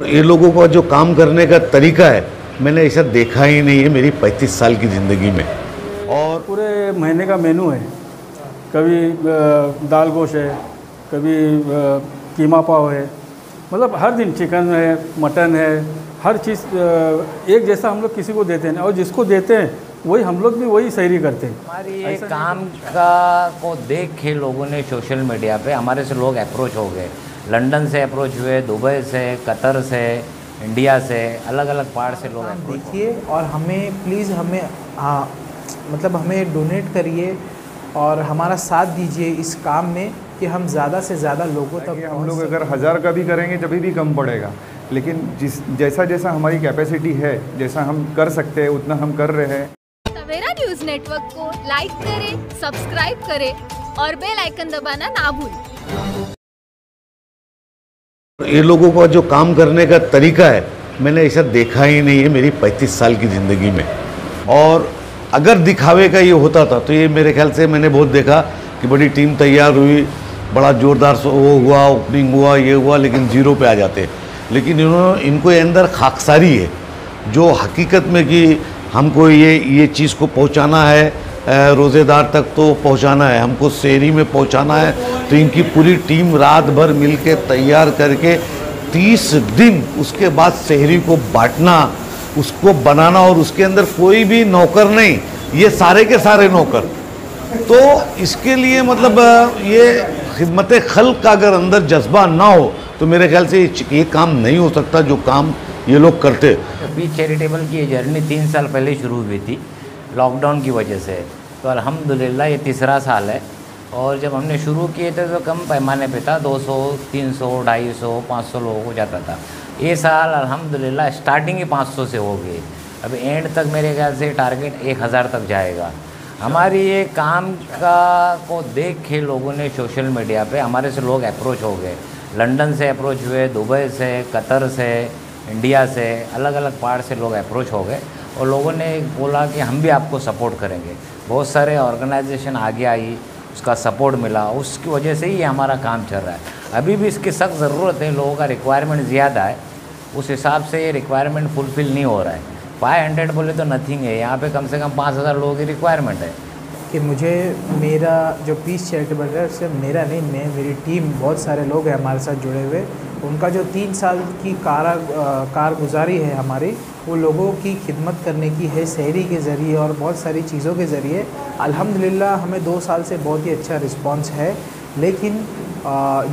ये लोगों का जो काम करने का तरीका है मैंने ऐसा देखा ही नहीं है मेरी 35 साल की ज़िंदगी में। और पूरे महीने का मेनू है, कभी दाल गोश्त है, कभी कीमा पाव है, मतलब हर दिन चिकन है, मटन है, हर चीज़ एक जैसा हम लोग किसी को देते हैं और जिसको देते हैं वही हम लोग भी वही सहरी करते हैं। हमारी ये काम का को देख के लोगों ने सोशल मीडिया पे हमारे से लोग अप्रोच हो गए, लंदन से अप्रोच हुए, दुबई से, कतर से, इंडिया से, अलग अलग पार्ट से लोग देखिए और हमें प्लीज़ हमें मतलब हमें डोनेट करिए और हमारा साथ दीजिए इस काम में कि हम ज़्यादा से ज़्यादा लोगों तक हम लोग अगर 1000 का भी करेंगे जब भी कम पड़ेगा, लेकिन जैसा जैसा हमारी कैपेसिटी है, जैसा हम कर सकते हैं उतना हम कर रहे हैं। सवेरा न्यूज़ नेटवर्क को लाइक करें, सब्सक्राइब करें और बेल आइकन दबाना ना भूलें। ये लोगों का जो काम करने का तरीका है मैंने ऐसा देखा ही नहीं है मेरी 35 साल की ज़िंदगी में। और अगर दिखावे का ये होता था तो ये मेरे ख्याल से मैंने बहुत देखा कि बड़ी टीम तैयार हुई, बड़ा ज़ोरदार वो हुआ, ओपनिंग हुआ, ये हुआ, लेकिन ज़ीरो पे आ जाते। लेकिन इनको अंदर खाकसारी है जो हकीकत में कि हमको ये चीज़ को पहुंचाना है, रोज़ेदार तक तो पहुंचाना है, हमको शहरी में पहुंचाना है, तो इनकी पूरी टीम रात भर मिलके तैयार करके 30 दिन उसके बाद शहरी को बांटना, उसको बनाना, और उसके अंदर कोई भी नौकर नहीं, ये सारे के सारे नौकर। तो इसके लिए मतलब ये खिदमत खल्क का अगर अंदर जज्बा ना हो तो मेरे ख्याल से ये काम नहीं हो सकता जो काम ये लोग करते। पीस चैरिटेबल की जर्नी 3 साल पहले शुरू हुई थी लॉकडाउन की वजह से, तो अल्हम्दुलिल्लाह ये तीसरा साल है। और जब हमने शुरू किए थे तो कम पैमाने पे था, 200, 300, 250, 500 लोगों को जाता था। ये साल अल्हम्दुलिल्लाह स्टार्टिंग ही 500 से हो गई, अभी एंड तक मेरे ख्याल से टारगेट 1000 तक जाएगा। हमारी ये काम का को देख के लोगों ने सोशल मीडिया पे हमारे से लोग अप्रोच हो गए, लंदन से अप्रोच हुए, दुबई से, कतर से, इंडिया से, अलग अलग पार्ट से लोग अप्रोच हो गए और लोगों ने बोला कि हम भी आपको सपोर्ट करेंगे। बहुत सारे ऑर्गेनाइजेशन आगे आई, उसका सपोर्ट मिला, उसकी वजह से ही हमारा काम चल रहा है। अभी भी इसकी सख्त ज़रूरत है, लोगों का रिक्वायरमेंट ज़्यादा है, उस हिसाब से ये रिक्वायरमेंट फुलफ़िल नहीं हो रहा है। 500 बोले तो नथिंग है, यहाँ पे कम से कम 5000 लोगों की रिक्वायरमेंट है। कि मुझे मेरा जो पीस चैरिटेबल है सिर्फ मेरा नहीं, मेरी टीम, बहुत सारे लोग हैं हमारे साथ जुड़े हुए, उनका जो 3 साल की कारगुजारी है हमारी, वो लोगों की खिदमत करने की है, शहरी के ज़रिए और बहुत सारी चीज़ों के ज़रिए। अल्हम्दुलिल्लाह हमें 2 साल से बहुत ही अच्छा रिस्पांस है। लेकिन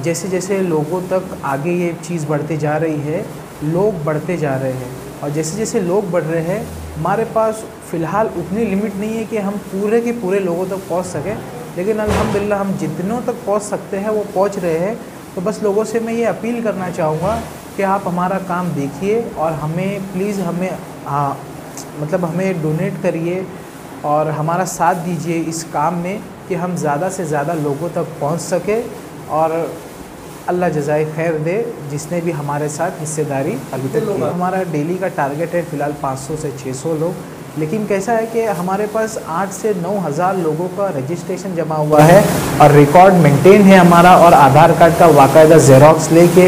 जैसे जैसे लोगों तक आगे ये चीज़ बढ़ती जा रही है, लोग बढ़ते जा रहे हैं, और जैसे जैसे लोग बढ़ रहे हैं हमारे पास फ़िलहाल उतनी लिमिट नहीं है कि हम पूरे के पूरे लोगों तक पहुंच सकें, लेकिन अल्हम्दुलिल्लाह हम जितनों तक पहुंच सकते हैं वो पहुंच रहे हैं। तो बस लोगों से मैं ये अपील करना चाहूँगा कि आप हमारा काम देखिए और हमें प्लीज़ हमें मतलब हमें डोनेट करिए और हमारा साथ दीजिए इस काम में कि हम ज़्यादा से ज़्यादा लोगों तक पहुँच सके, और अल्लाह जज़ाए खैर दे जिसने भी हमारे साथ हिस्सेदारी अभी तक की। हमारा डेली का टारगेट है फ़िलहाल 500 से 600 लोग, लेकिन कैसा है कि हमारे पास 8 से 9000 लोगों का रजिस्ट्रेशन जमा हुआ है और रिकॉर्ड मेंटेन है हमारा, और आधार कार्ड का बाकायदा ज़ेरॉक्स लेके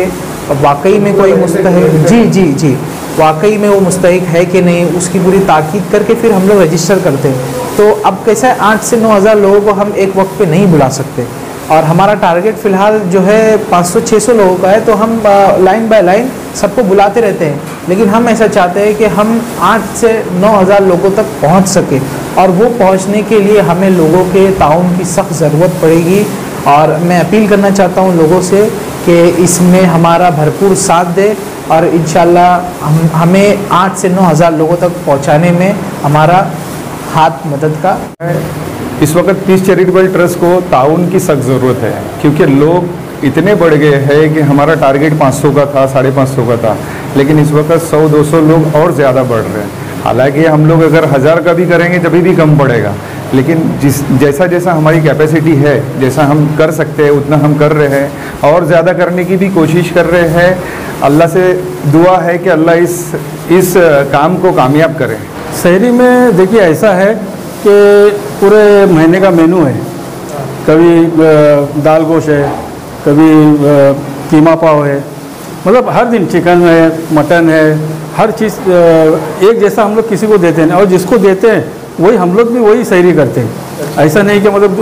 वाकई में कोई मुस्तहिक जी वाकई में वो मुस्तहिक है कि नहीं उसकी पूरी ताकीद करके फिर हम लोग रजिस्टर करते हैं। तो अब कैसा है 8 से 9000 लोगों को हम एक वक्त पे नहीं बुला सकते, और हमारा टारगेट फ़िलहाल जो है 500-600 लोगों का है, तो हम लाइन बाय लाइन सबको बुलाते रहते हैं। लेकिन हम ऐसा चाहते हैं कि हम 8 से 9000 लोगों तक पहुंच सके, और वो पहुंचने के लिए हमें लोगों के ताउन की सख्त ज़रूरत पड़ेगी। और मैं अपील करना चाहता हूं लोगों से कि इसमें हमारा भरपूर साथ दे, और इंशाल्लाह हमें 8 से 9000 लोगों तक पहुँचाने में हमारा हाथ मदद का। इस वक्त पीस चैरिटेबल ट्रस्ट को ताउन की सख्त ज़रूरत है, क्योंकि लोग इतने बढ़ गए हैं कि हमारा टारगेट 500 का था, 550 का था, लेकिन इस वक्त 100-200 लोग और ज़्यादा बढ़ रहे हैं। हालांकि हम लोग अगर 1000 का भी करेंगे जब भी कम पड़ेगा, लेकिन जैसा जैसा हमारी कैपेसिटी है, जैसा हम कर सकते हैं उतना हम कर रहे हैं, और ज़्यादा करने की भी कोशिश कर रहे हैं। अल्लाह से दुआ है कि अल्लाह इस काम को कामयाब करें। शहरी में देखिए ऐसा है कि पूरे महीने का मेनू है, कभी दाल गोश्त है, कभी कीमा पाव है, मतलब हर दिन चिकन है, मटन है, हर चीज़ एक जैसा हम लोग किसी को देते हैं, और जिसको देते हैं वही हम लोग भी वही सहरी करते हैं। ऐसा नहीं कि मतलब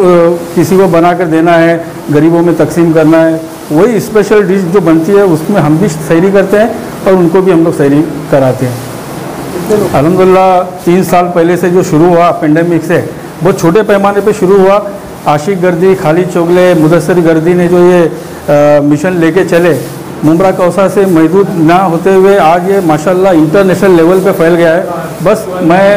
किसी को बना कर देना है, गरीबों में तकसीम करना है। वही स्पेशल डिश जो बनती है उसमें हम भी सहरी करते हैं और उनको भी हम लोग सहरी कराते हैं। अल्हम्दुलिल्लाह 3 साल पहले से जो शुरू हुआ पेंडेमिक से, बहुत छोटे पैमाने पे शुरू हुआ। आशिक गर्दी, खालिद चोगले, मुदस्सिर गर्दी ने जो ये मिशन लेके चले, मुमरा कौसा से महदूद ना होते हुए आज ये माशाल्लाह इंटरनेशनल लेवल पे फैल गया है। बस मैं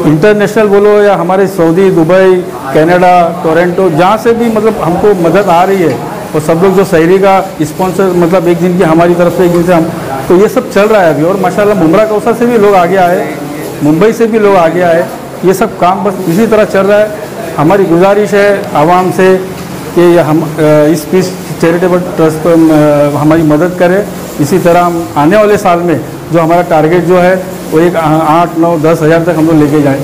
इंटरनेशनल बोलो या हमारे सऊदी, दुबई, कनाडा, टोरंटो, जहाँ से भी मतलब हमको मदद आ रही है, और सब लोग जो सहरी का स्पॉन्सर मतलब एक दिन की हमारी तरफ से, एक दिन से हम, तो ये सब चल रहा है अभी। और माशाल्लाह मुमरा कौसा से भी लोग आगे आए, मुंबई से भी लोग आगे आए। ये सब काम बस इसी तरह चल रहा है। हमारी गुजारिश है आवाम से कि हम इस पीस चैरिटेबल ट्रस्ट पर हमारी मदद करें। इसी तरह हम आने वाले साल में जो हमारा टारगेट जो है वो एक 8, 9, 10 हज़ार तक हम लोग लेके जाएं।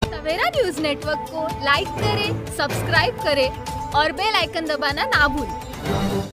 सवेरा न्यूज़ नेटवर्क को लाइक करें, सब्सक्राइब करें और बेल आइकन दबाना ना भूलें।